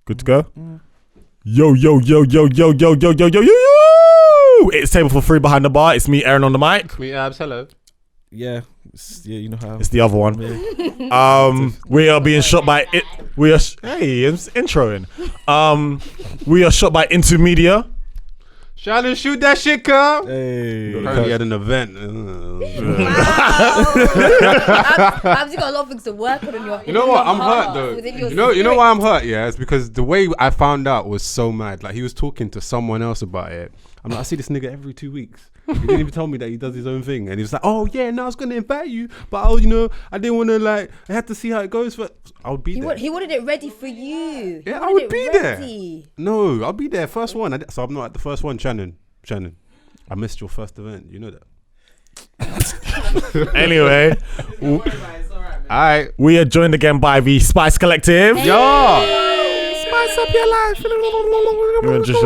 Good to go? Yo. It's Table for 3 behind the bar. It's me, Aaron, on the mic. Me, Abs, hello. Yeah, you know how. It's the other one. We are being shot by it. Hey, it's introing. We are shot by Intermedia. Shannon, shoot that shit, come. Hey. Apparently at an event. Abs, you got a lot of things to work on in your. You know what? I'm hurt though. You know why I'm hurt? Yeah, it's because the way I found out was so mad. Like he was talking to someone else about it. I'm like, I see this nigga every 2 weeks. He didn't even tell me that he does his own thing, and he was like, "Oh yeah, no, I was gonna invite you, but I didn't want to like. I had to see how it goes. But I would be there. He wanted it ready for you. Yeah, I would be there. No, I'll be there first one. So I'm not at the first one. Shannon, I missed your first event. You know that. Anyway, Alright, we are joined again by the Spyce Collective. yeah. Spice up your life. You want to just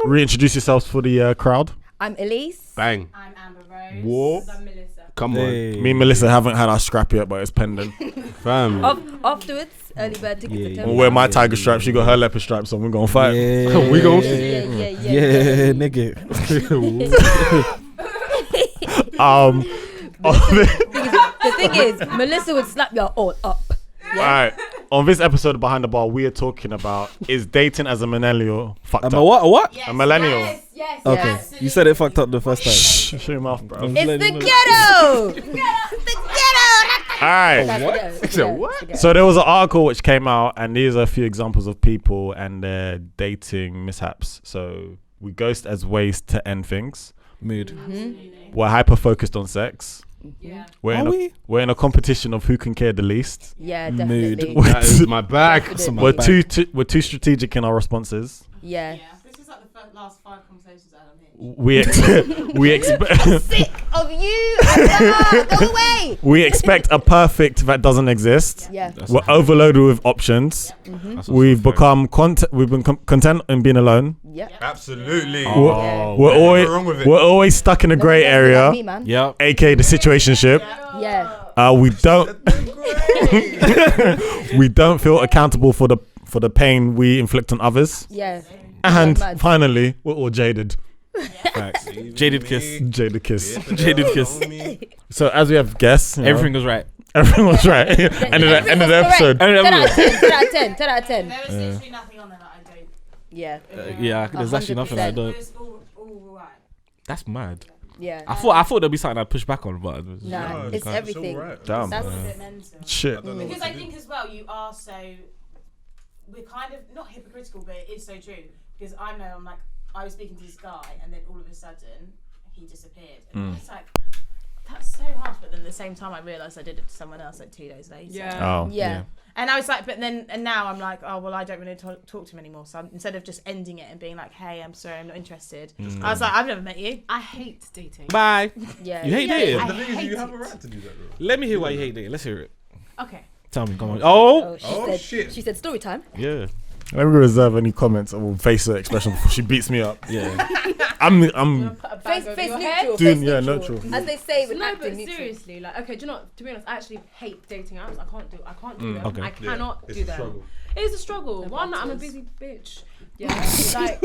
reintroduce yourselves for the crowd? I'm Elise. Bang. I'm Amber Rose. Whoa. I'm Melissa. Come on, Me and Melissa haven't had our scrap yet, but it's pending. fam. Afterwards, early bird tickets. I'll wear my tiger stripe. She got her leopard stripe, so we're gonna fight. Yeah. We gon' Yeah, nigga. The thing is, Melissa would slap you all up. All right. On this episode of Behind the Bar, we are talking about is dating as a millennial fucked up. What? Yes, A millennial. Yes. Okay, Absolutely. you said it fucked up the first time. Shh, shut your mouth, bro. All It's the ghetto. right. What? So there was an article which came out, and these are a few examples of people and their dating mishaps. So we ghost as ways to end things. Mood. We're hyper focused on sex. Yeah. We're in a competition of who can care the least. Yeah, Mood. definitely. That is my bag. We're too strategic in our responses. Yeah. This is like the last 5 conversations I had on here. We expect Sick of you. Go away. we expect a perfect that doesn't exist. Yeah. We're overloaded with options. We've become content in being alone. Yep. Absolutely. We're always stuck in a grey area, Me, man. Yep. aka the situationship. Yeah. We don't feel accountable for the pain we inflict on others. Yeah. And Mad. finally, we're all jaded. Facts. Jaded kiss. Jaded kiss. Jaded kiss. So as we have guests, Everything was right. everything was right. End of the episode. 10 out of 10. 10 out of 10. 10 out of 10. There was literally nothing on there that I don't. Yeah. Yeah, there's actually nothing I 100%. don't. It was all right. That's mad. Yeah. I thought there'd be something I'd push back on, but Nah, it's everything. Damn. That's It's a bit mental. Shit. Because I think as well, we're kind of not hypocritical, but it is so true. Because I know I was speaking to this guy, and then all of a sudden he disappeared, and I was like, that's so harsh. But then at the same time, I realised I did it to someone else like 2 days later. Oh. Yeah. And I was like, and now I'm like, oh well, I don't really talk to him anymore. So instead of just ending it and being like, hey, I'm sorry, I'm not interested. I was like, I've never met you. I hate dating. bye. Yeah. You hate dating? I hate You have a it. right to do that, though. Let me hear why you hate dating. Let's hear it. Okay. Tell me, come on. Oh, She said story time. yeah. Let me reserve any comments or face her expression before she beats me up. Yeah. I'm Face neutral. doing face neutral. As they say with No, acting, but neutral. seriously, like, okay, do you know what? To be honest, I actually hate dating apps. I can't do them. okay. I cannot do them. It is a struggle. One, I'm a busy bitch. Yeah, like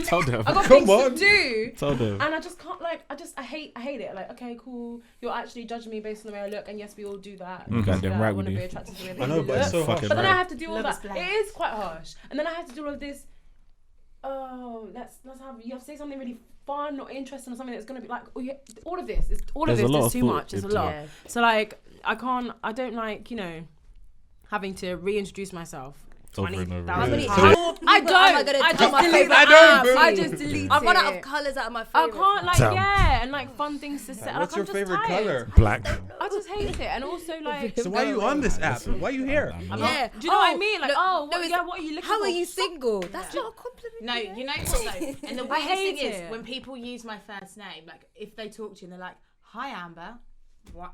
Tell them. I got things to do, Tell them. and I just can't. Like, I hate it. Like, okay, cool. You're actually judging me based on the way I look, and yes, we all do that. Goddamn right I we want to do. be attracted to the way I know, they but it's look. so harsh. Fucking But then I right. have to do all Love that. is blind. It is quite harsh. And then I have to do all of this. Oh, let's have you have to say something really fun or interesting or something that's gonna be like all of this. There's a lot Is of too thought much. It's a into lot. it. So like I don't like having to reintroduce myself. Over and over. 20,000 again. times. How I people am don't. gonna I tell just my delete favourite the app? app. I just delete I've run out it. of colours out of my I favourite. can't like Damn. and like fun things to say. What's like, your I'm just favorite tired. color? Black. I just hate it, and also like. So why are you on this app? Why are you here? I'm Yeah. not, do you know what I mean? Like, no, what, it's- yeah, what are you looking How for? are you single? That's not a compliment. No, you know what though? And the I weirdest thing hate is it. when people use my first name, like if they talk to you and they're like, "Hi Amber," what?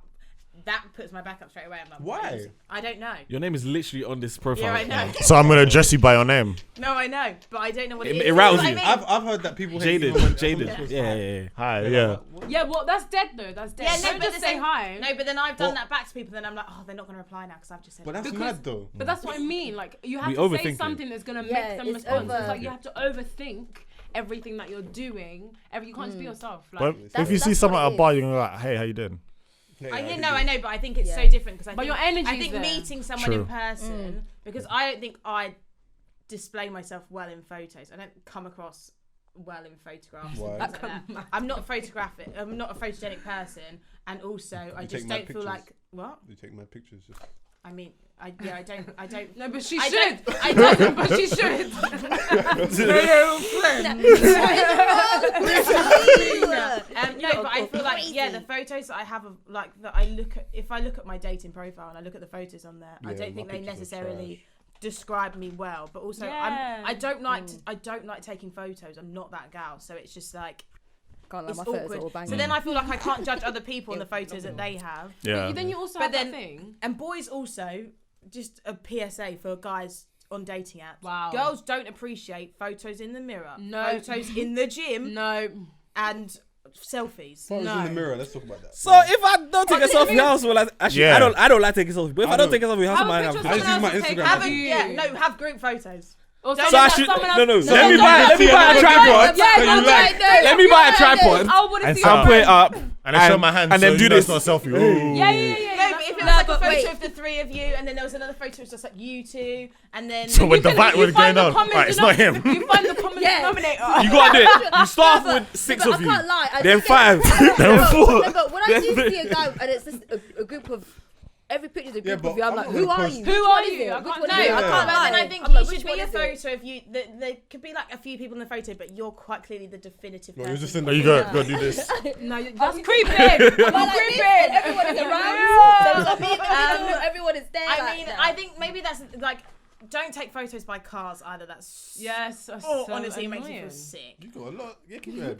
that puts my back up straight away. I'm like, Why? I don't know. Your name is literally on this profile. Yeah, I know. So I'm gonna address you by your name. No, I know, but I don't know what it is. It rouses You know you. what I mean? I've heard that people hate even when- Jaded. Yeah. Hi, yeah. Yeah, well, that's dead though. That's dead. Yeah, no, Don't but just the say thing- hi. No, but then I've done that back to people, then I'm like, oh, they're not going to reply now because I've just said. But that's Because- mad though. But that's what I mean. Like, you have We to overthink say it. something that's gonna Yeah, make them it's respond. over- It's like you have to overthink everything that you're doing. You can't just be yourself. But Like, if you see that's someone what at it a bar, you're gonna be like, hey, how you doing? I know, but I think it's so Yeah. different because But your energy's I think there. meeting someone True. in person because I don't think I display myself well in photos. I don't come across well in photographs. Why? And things like that. I'm not a photographic. I'm not a photogenic person, and also I You just take mad don't feel pictures. like what. You take my pictures. Just. I mean, I don't. no, but she I should. don't- I don't- But she should. No, but I feel like the photos that I have of like that I look at. If I look at my dating profile and I look at the photos on there, I Yeah, don't think my they pictures are necessarily describe me well. But also, Yeah. I don't like taking photos. I'm not that gal, so it's just like Can't lie, it's my photos are all awkward. banging. So then I feel like I can't judge other people on the photos that they have. Yeah. Then you also But have then- that thing. And boys also, just a PSA for guys on dating apps. Wow. Girls don't appreciate photos in the mirror, No. photos in the gym, No. and selfies. Photos No. in the mirror. Let's talk about that. So if I don't take a selfie, how else will I? Actually, Yeah. I don't like taking selfies. But if I don't take a selfie, how Have am a I? picture of I just someone use my else to Instagram. take Have of you. have group photos. Or So So I someone should someone no. else- Let me no, buy a tripod. Yeah, So no, you like- Let me buy a tripod. I want to And see. so- And put it up. And I show my hand, and so then do you know this. it's not a selfie. Ooh. Yeah. No, but if it was No, like a but photo wait. of the three of you, and then there was another photo of just like you two, and then So when the You fight was find going the on, common right, it's not him. You find the common Yeah. denominator. You gotta do it. You start off but- with six but of I you. can't lie. I Then do get- five. Then No, four. but when I do see a guy and it's just a group of every picture's a Yeah, group but of you, I'm I'm like, not who gonna are post- you? Who Which are one is you? it? I Which can't one No, is it? Yeah. I but can't lie. then I think I'm like, you which should one be a is it? photo of you. There could be like a few people in the photo, but you're quite clearly the definitive No, person. you're just in Oh, the. you go do this. No, that's creeping. Am I I'm like this? creeping. And everyone is around. Yeah. So it's like me in the middle, everyone is there. I like, mean, no. I think maybe that's like, don't take photos by cars either. That's Yes. That's Oh, so honestly, it makes me annoying. feel sick. You got a lot. Yeah, keep going.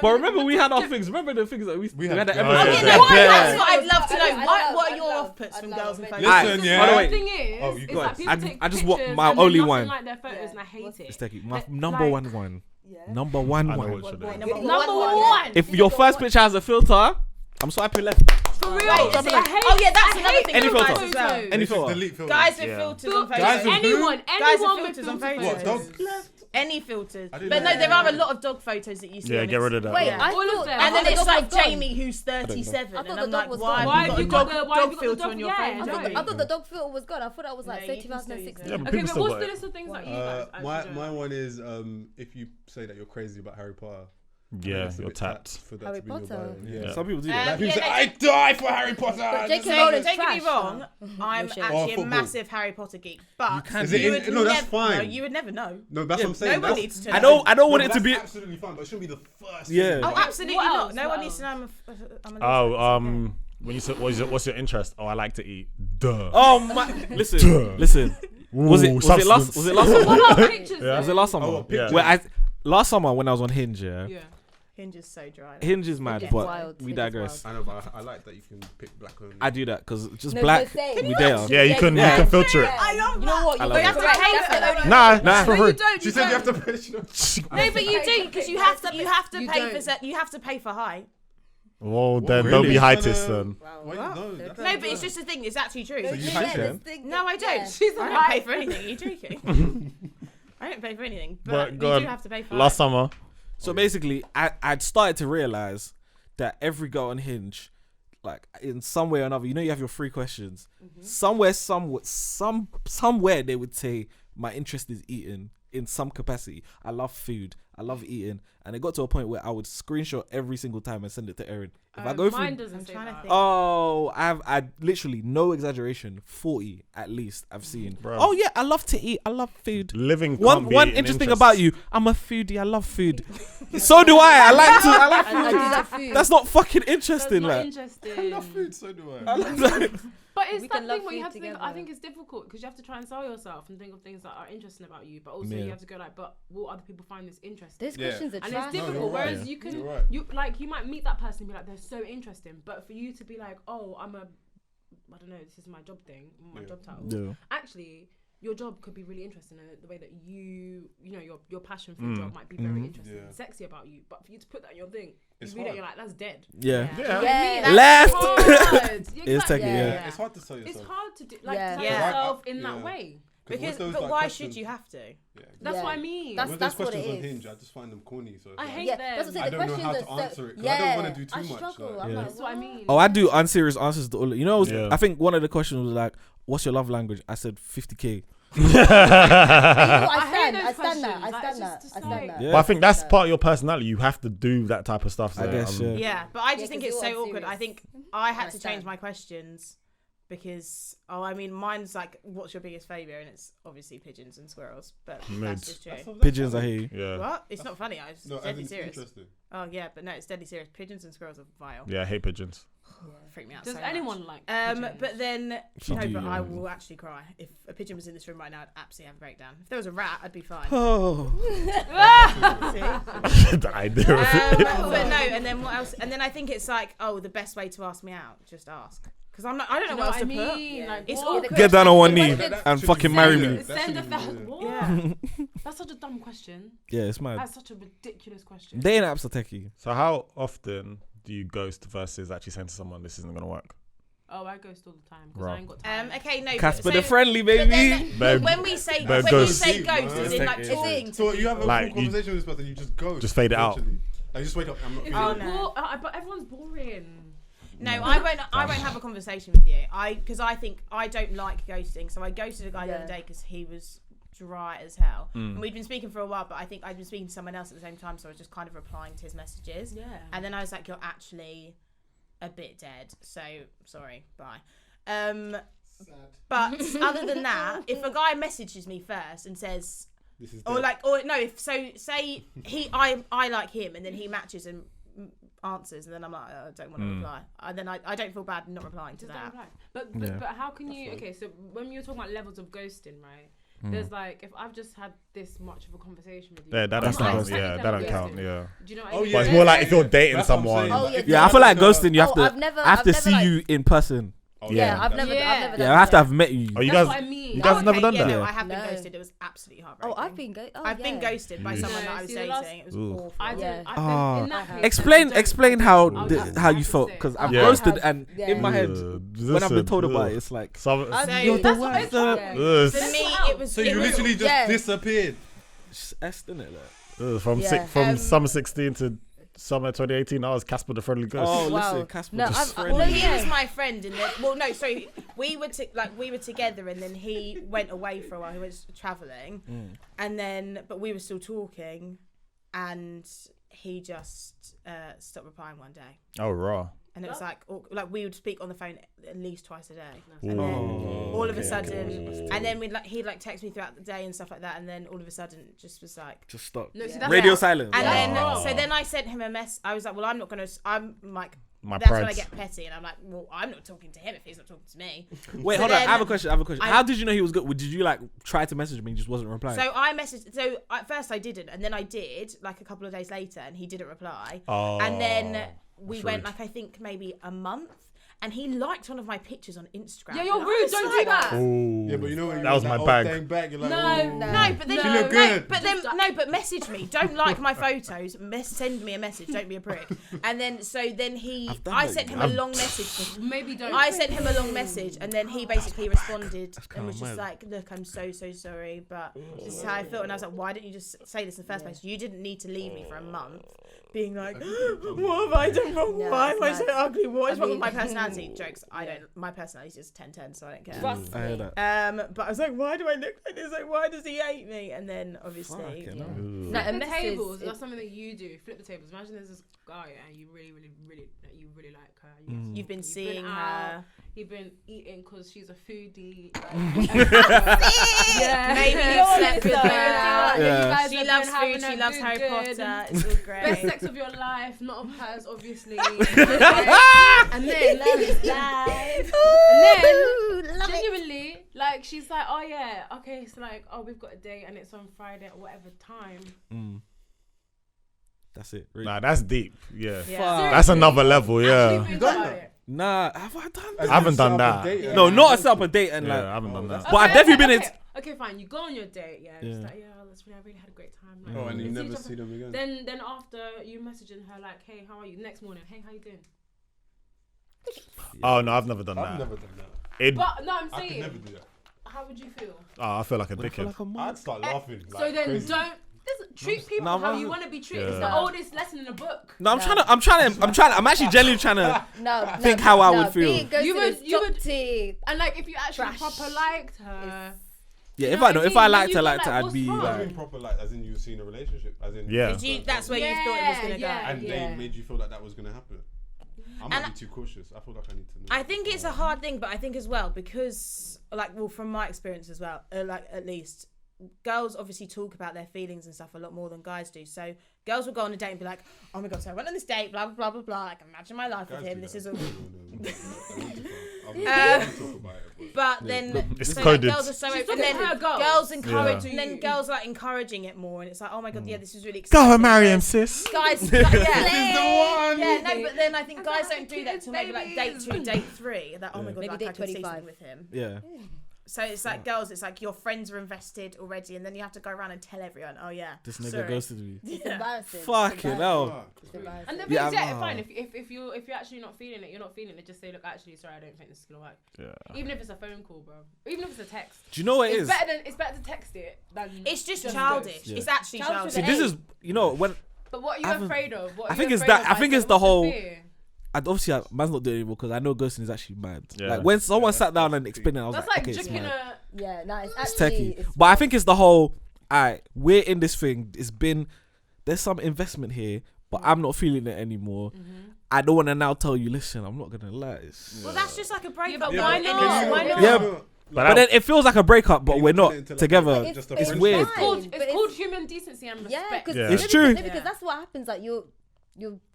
But remember, we had our things. Remember the things that we had- had the Oh, Oh, episodes. yeah, yeah. no, Yeah. that's what I'd love to know. I What love- are your I love- off-puts I from love girls and it. photos? Listen, The yeah. Wait. thing is, Oh, you is got that it. people I- take I just want pictures my and they're only nothing one. like their photos, Yeah. and I hate it. It's like my Like- number like- one. Yeah. Number I one know one. what should I do. Number Number one. one. If your first picture has a filter, I'm swiping left. For real. Wait, I is it- hate- oh yeah, that's I another hate thing. Any for guys filter. as well. Photos. Any filter. Delete filters. Guys with Yeah. filters on Guys photos. with- Anyone Guys with with filters on filters. What, photos. dog left? Any filters. I didn't But know no, there that. are a lot of dog photos that you see. Yeah, on get rid of that. Wait, Yeah. I All of thought, them. And then the it's dog like was gone. Jamie who's 37, I thought and the I'm dog like, was why gone. Why have have you you got got a the- why have dog you got the filter dog- on your yeah, photo? no. I thought the dog filter was gone. I thought that was like No, say you can still use 2006. Yeah, but Okay, people but still what's got the it. list of things that you guys My actually do? one is if you say that you're crazy about Harry Potter. Yeah, It's a you're bit tapped. for that Harry to be in your Potter. bio. Yeah. Some people do Um, that. People yeah, say, no, I die for Harry Potter. But J.K. So, Rowling's don't get me trash, wrong, I'm shit. actually Oh, a football. massive Harry Potter geek, but Is it you in- would no, that's never, fine. No, you would never know. No, that's Yeah, what I'm saying. No one That's- needs to I know. don't want No, it to that's be. absolutely fine, but it shouldn't be the first. Yeah. Oh, absolutely What not. else? No What one else? needs to know I'm a Oh, lesbian. when you said what's your interest? Oh, I like to eat. Duh. Oh my! Listen. Was it last? Was it last summer? What about pictures? Yeah. Was it last summer? Oh, what, pictures? Where last summer when I was on Hinge, yeah. Yeah. Hinge is so dry. Hinge is mad, Hinge is but wild. we Hinge is digress. I know, but I like that you can pick black only. I do that because just No, black. but say- We dare. Yeah, you can Yeah. filter it. I love You know what? I You're love You have to it. pay That's for the it. only- Nah, Nah. it's for No, you free. don't. She you said you don't. have to pay. No, but you do because you have to. You have to You pay don't. for. You have to pay for height. Well, then Really? don't be She's heightist gonna- then. Why no? That's- No, but it's just a thing. It's actually true. So you hate them? No, I don't. Yeah. She's I a don't pay height. for anything. Are you joking? I don't pay for anything, But but go you on. do have to pay for Last height. summer. So basically, I'd started to realize that every girl on Hinge, like in some way or another, you have your 3 questions. Somewhere they would say my interest is eating in some capacity. I love food. I love eating, and it got to a point where I would screenshot every single time and send it to Erin. If I go through, Mine doesn't I'm say trying to that. think. oh, I literally, no exaggeration, 40 at least I've seen. Bro. Oh yeah, I love to eat. I love food. Living. One can't be an interesting interest. about you, I'm a foodie. I love food. So do I. I like I do that food. food. That's not fucking That's interesting. not Like, interesting. I love food, so do I. I love that. But it's we that can love thing where you food have to think. together. I think it's difficult because you have to try and sell yourself and think of things that are interesting about you, but also Yeah. you have to go like, but will other people find this interesting? These questions are And trash. it's difficult. you're right. Whereas you can, You're right. you like, you might meet that person and be like, they're so interesting, but for you to be like, oh, I don't know, this is my job thing, my job title. Yeah. Actually, your job could be really interesting, and the way that you know, your passion for your job might be very interesting and sexy about you. But for you to put that in your thing, It's you read it, hard. you're like, that's dead. Yeah. Yeah. Yeah. Left. Hard. It's technically, Yeah. It's hard to sell yourself. It's hard to do, like, Yeah. to Yeah. sell yourself in Yeah. that way. Because, with those, but like, why questions- should you have to? Yeah. That's Yeah. what I mean. That's With those what it questions on is. Hinge, I just find them corny. So it's I like, hate Yeah, them. that's what I I'm saying. The don't know how questions to are answer it, 'cause yeah, I don't wanna do too I much, struggle. like- I'm Yeah. like, That's what I mean. Oh, I do unserious answers to all. You know, Yeah. I think one of the questions was like, "What's your love language?" I said 50K. I stand hate those that. I questions. stand Like, that. it's just I stand like- that. Yeah. But I think that's part of your personality. You have to do that type of stuff. I so, guess, yeah. Yeah, but I just Yeah, think 'cause it's you're so all awkward. I serious. think I had I to change stand. my questions because mine's like, what's your biggest phobia? And it's obviously pigeons and squirrels, but Moods. that's just true. Pigeons, I hear you. Yeah. What? It's not funny. I was No, I deadly think it's serious. interesting. Oh yeah, but no, it's deadly serious. Pigeons and squirrels are vile. Yeah, I hate pigeons. Freak me out. Does so anyone much. like pigeons? But then She no, do, but I yeah. will actually cry if a pigeon was in this room right now. I'd absolutely have a breakdown. If there was a rat, I'd be fine. Oh. See? The idea of it. But no, and then what else? And then I think it's like, oh, the best way to ask me out, just ask. Because I don't know You know what else what I to put. mean? Like, It's what? awkward. Get down on one knee That and shouldn't fucking be marry there. me. That Send shouldn't a be thousand. there. What? Yeah. That's such a dumb question. Yeah, it's mad. That's such a ridiculous question. Dating apps are techie. So how often do you ghost versus actually saying to someone this isn't gonna work? Oh, I ghost all the time because Right. I ain't got time. Okay, no. Casper but the friendly, but then, baby. Babe- when we say babe when ghost. you say ghost, It's as in like like- talking to So you have a Like, full conversation with this person, you just go. Just fade it out. literally. Like, you just wake up. I'm not If feeling you're it. no. but everyone's boring. No, I won't have a conversation with you. Because I think I don't like ghosting. So I ghosted a guy the other day because he was dry as hell. And we'd been speaking for a while, but I think I'd been speaking to someone else at the same time, so I was just kind of replying to his messages. Yeah. And then I was like, you're actually a bit dead. So sorry, bye. But other than that, if a guy messages me first and says, This is or dead. like, or no, if so, say I like him, and then he matches and answers, and then I'm like, I don't want to reply, and then I don't feel bad not replying to Just don't that. reply. Yeah. But how can you? Okay, so when you were talking about levels of ghosting, right? There's like, if I've just had this much of a conversation with you, Yeah, that I'm don't not count. expecting Yeah, them that to don't count. ghost you. Yeah. Do you know what I Oh, mean? yeah, But it's more like if you're dating That's what I'm someone. saying. Oh, Like, Yeah, I feel like ghosting. You have Oh, to. I've never- I have to I've see never, you in person. Oh, Yeah, I've never Yeah. done Yeah, I have to that. have met you. Oh, you That's guys, what I mean. you guys have never done yeah, that. No, I have been No. ghosted. It was absolutely Oh, heartbreaking. I've been I've been ghosted by Jeez. someone No, that I was see, the dating. last- It was Ooh. awful. I Yeah. didn't. Oh. In that case, Explain how I would have how to you say felt, it. because I've Yeah. ghosted, and Yeah. in my head, when I've been told about it, it's like Some, I've So- been- That's what it's like. Ugh, For me, it was. So it you was- literally just Yeah. disappeared. just isn't it? from Yeah. from summer 16 to summer 2018, I was Casper the Friendly Ghost. Oh, Wow. listen, Casper, No, just I've- friendly. Well, Yeah. he was my friend, and then so we were together, and then he went away for a while. He was traveling, and then but we were still talking, and he just stopped replying one day, Oh, raw. and it was like we would speak on the phone at least twice a day, Ooh. and then all of a okay, sudden, okay. and then he'd like text me throughout the day and stuff like that, and then all of a sudden just was like. Just stop. No, see, Yeah. that's Radio it. silence. And then, Oh. so then I sent him a mess. I was like, well, I'm like, My that's when I pride. get petty, and I'm like, well, I'm not talking to him if he's not talking to me. Wait, So hold on. then I have a question. I- How did you know he was good? Did you like try to message me and he just wasn't replying? So I messaged. So at first I didn't, and then I did like a couple of days later, and he didn't reply. Oh, And then we that's went rude. like I think maybe a month, and he liked one of my pictures on Instagram. Yeah, you're And I rude. was Don't like, do that. Ooh. Yeah, but you know when that was my bag. Bag, you're like, No, ooh. No, but then She look good. But then but message me. Don't like my photos. Send me a message. Don't be a prick. And then I've done I that, sent him I've- a long message. Maybe don't. I sent him a long message, and then he basically responded and kinda was just mad. like, "Look, I'm so sorry, but this is how I feel." And I was like, "Why didn't you just say this in the first place? You didn't need to leave me for a month, being like, what have I done wrong? No, Why am I it's so mad. ugly? What is I wrong with mean- my personality?" Jokes. I don't. My personality is just 10/10, so I don't care. Trust I heard me. that. But I was like, why do I look like this? Like, why does he hate me? And then obviously, Fucking yeah. hell. Ooh. No, Flip a the message tables. is- That's something that you do. Flip the tables. Imagine there's this guy and you really like her. You've been You've seeing been her. out, You've been eating because she's a foodie. Yeah, maybe Yeah. you've slept with Yeah. her. Yeah. You guys She have loves been having food. She a loves good, Harry good. Potter. It's all great. Best sex of your life, not of hers, obviously. and then, like, she's like, oh yeah, okay, it's like, oh, we've got a date and it's on Friday at whatever time. That's it. Really. Nah, that's deep. Yeah. Fuck. That's another level. Yeah. You done it? Nah, have I done I that? haven't done that. No, not a set up a date and like. Yeah, I haven't done that. But I've definitely been in. Okay, fine. You go on your date, yeah. Just Yeah. like, yeah, I really had a great time. Like, Oh, and you we never each see other. them again. Then after you messaging her like, hey, how are you? Next morning, hey, how you doing? Oh no, I've never done I've that. never done that. But no, I'm I could saying, never do that. how would you feel? Oh, I feel like a I feel dickhead. like a I'd month. start laughing. So Like, then crazy. don't treat people No, how I'm- you want to be treated. Yeah. It's the oldest lesson in the book. No, I'm actually genuinely trying to. No, Think how I would feel. Being ghosted You would- is you top would- tier. And like, if you actually Trash. proper liked her, Yeah, You if know I what know, I if I mean? liked You her, feel like, like, I'd what's be wrong? I like. mean proper, like, as in you've seen a relationship, as in Yeah. That's where you thought it was gonna go. and yeah. they made you feel like that was gonna happen. I might be too cautious. I feel like I need to know. I think it's a hard thing, but I think as well because, like, well, from my experience as well, like at least, girls obviously talk about their feelings and stuff a lot more than guys do. So girls will go on a date and be like, "Oh my god, so I went on this date, blah blah blah blah blah. I can imagine my life Guys with him. do This that. is all." I'll talk about it. But then, It's so coded. like, girls are so She's open. talking And then to her girls. girls encourage, Yeah. and then girls are like encouraging it more, and it's like, "Oh my god, yeah, this is really Go exciting." and marry him, Whereas sis. Guys, like, yeah, one. yeah, no, but then I think I'm guys having don't do that kids, till maybe like date babies. 2, date 3. That, oh my god, Maybe like, date I could see 25. something with him. Yeah. So it's like girls, it's like your friends are invested already, and then you have to go around and tell everyone, "Oh yeah, This nigga sorry." ghosted me. It's Yeah. embarrassing. Fucking hell. It's embarrassing. And the Yeah, thing is, I'm- fine. If you're actually not feeling it, you're not feeling it. Just say, look, actually, sorry, I don't think this is gonna work. Yeah. Even if it's a phone call, bro. Even if it's a text. Do you know what it is? It's better to text it than. It's just Just childish. Yeah. It's actually Childish See, childish. this is, you know, when But what are you I haven't- afraid of? What are I think you it's afraid that- of? I think Like, it's the what's whole- fear? obviously man's not doing it anymore because I know ghosting is actually mad. Yeah. Like when someone sat down and explained it, I was That's like, like okay, it's dripping mad. a. Yeah, no, it's It's actually. techie. But I think it's the whole, alright, we're in this thing. There's some investment here, but I'm not feeling it anymore. I don't want to now tell you, listen, I'm not gonna lie. Well, that's just like a breakup. but though. why And not? it's- Why not? Yeah, but then it feels like a breakup, but Can you we're put it not into, like, together. just a It's friendship? weird. It's called human decency and Yeah, respect. because Yeah. It's true. Because that's what happens. Like you're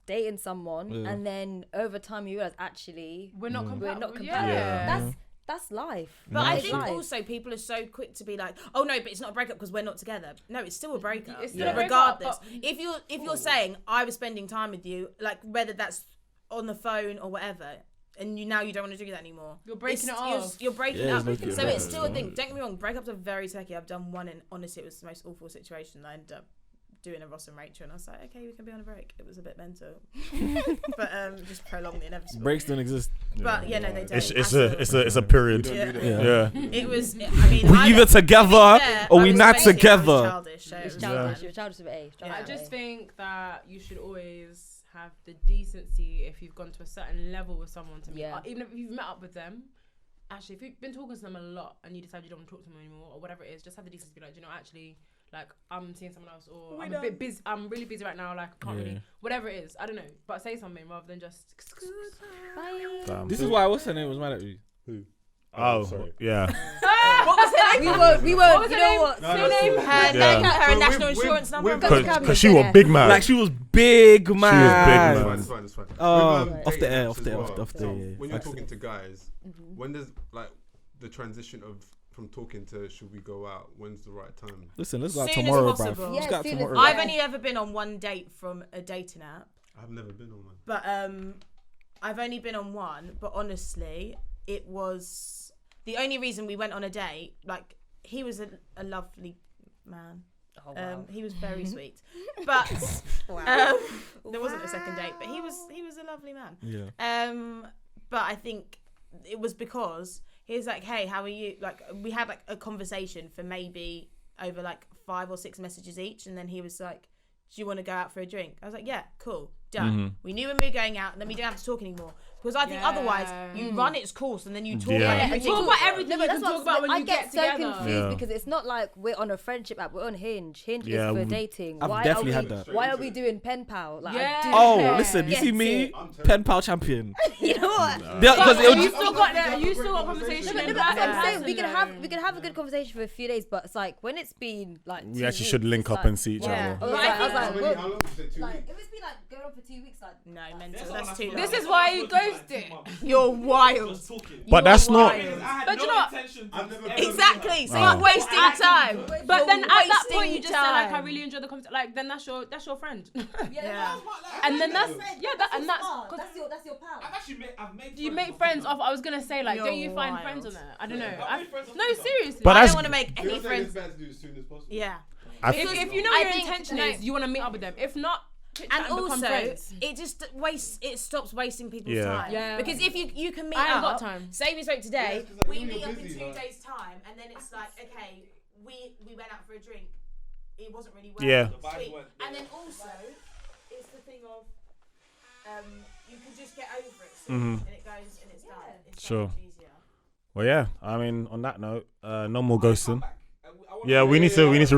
dating someone, Yeah. and then over time you realize actually We're not compatible. we're not compatible. Yeah. That's life. But I It's think life. also people are so quick to be like, "Oh no, but it's not a breakup because we're not together." No, it's still a breakup. It's still a breakup, regardless. but- If you're saying I was spending time with you, like whether that's on the phone or whatever, and you don't want to do that anymore. You're breaking It's- it you're- off. You're breaking Yeah, up. it's breaking So it it's off. still a thing. Don't get me wrong. Breakups are very techy. I've done one, and honestly, it was the most awful situation. I ended up doing a Ross and Rachel, and I was like, okay, we can be on a break. It was a bit mental, but just prolong the inevitable. Breaks don't exist. But yeah, no, they don't. It's a period. Yeah. Yeah. It was. I mean, We I either don't- together to be fair, or I we was not basically- I was together. childish, so it It's was childish. fine. You're childish with A. Yeah. I just think that you should always have the decency if you've gone to a certain level with someone to meet. Yeah. Even if you've met up with them, actually, if you've been talking to them a lot and you decide you don't want to talk to them anymore or whatever it is, just have the decency to be like, you know, actually, like I'm seeing someone else or I'm a bit busy. I'm really busy right now. Like I can't Yeah. really, whatever it is. I don't know, but say something rather than just. Damn. This is why what's her name was mad at you. Who? Oh, sorry. yeah. What was it? We What won't. was You her know name? what? No, Her that's name, all. her Yeah. national insurance number. Because she was big man. Like she was big, man. man. It's fine, it's fine. Oh, With, off the dating air, apps off as the air, well, off the so air. when you're talking to guys, when does like the transition of from talking to should we go out? When's the right time? Listen, let's go out Soon as tomorrow, possible. bruv. Yeah, Let's go out soon as- tomorrow. I've only ever been on one date from a dating app, I've never been on one. but I've only been on one. But honestly, it was the only reason we went on a date. Like he was a lovely man. Oh, wow. He was very sweet, but there wasn't a second date. But he was a lovely man. Yeah. But I think it was because he was like, "Hey, how are you?" Like we had like a conversation for maybe over like 5 or 6 messages each, and then he was like, "Do you want to go out for a drink?" I was like, "Yeah, cool, done." We knew when we were going out, and then we didn't have to talk anymore. Because I think otherwise you run its course and then you talk Yeah. about You everything. talk about everything No, you but can that's talk what about when I you get get so together. confused Yeah. because it's not like we're on a friendship app. We're on Hinge. Hinge Yeah, is for we- dating. I've Why definitely are had we, that. Why are we doing pen pal? Like, Yeah. I do Oh, not listen, you get see me, it. pen pal champion. You know what? Because it You would still got that. You still got conversation. No, in but that's what I'm person saying. We can though. have a good conversation for a few days, but it's like when it's been like We 2 actually should weeks, link it's up like- and see each Yeah. other. I was But I like, think- well, How long? You said 2 like weeks? if it's been like going on for 2 weeks, like. No, mental. That's too long. This is why you ghosted. You're wild. But that's not. But you know what? Exactly. So Oh. you're wasting time. But then at that wasting point, you just said like, I time. really enjoy the conversation. Like, then that's your friend. Yeah. And then that's and that's That's your pal. I've made you make friends off. I was gonna say like, You're don't you find wild. friends on there? I don't know. I've made friends on No, TikTok. seriously. But I that's. don't want to make any friends. do as soon as possible. Yeah. If you know I your think, intention like- is you want to meet up with them. If not, chit chat And become also, friends. it just it stops wasting people's Yeah. time. Yeah. Because if you can meet I ain't up, got time. say we spoke today, Yeah, 'cause, like, we when meet you're up in busy, 2 like- days' time, and then it's like, okay, we went out for a drink. It wasn't really well. Yeah. The vibes Sweet. weren't And there. then also, it's the thing of, you can just get over it soon, and it goes and it's done. It's so Sure. much easier. Well, yeah. I mean, on that note, no more ghosting. Come back. I wanna- Yeah, we need to rehash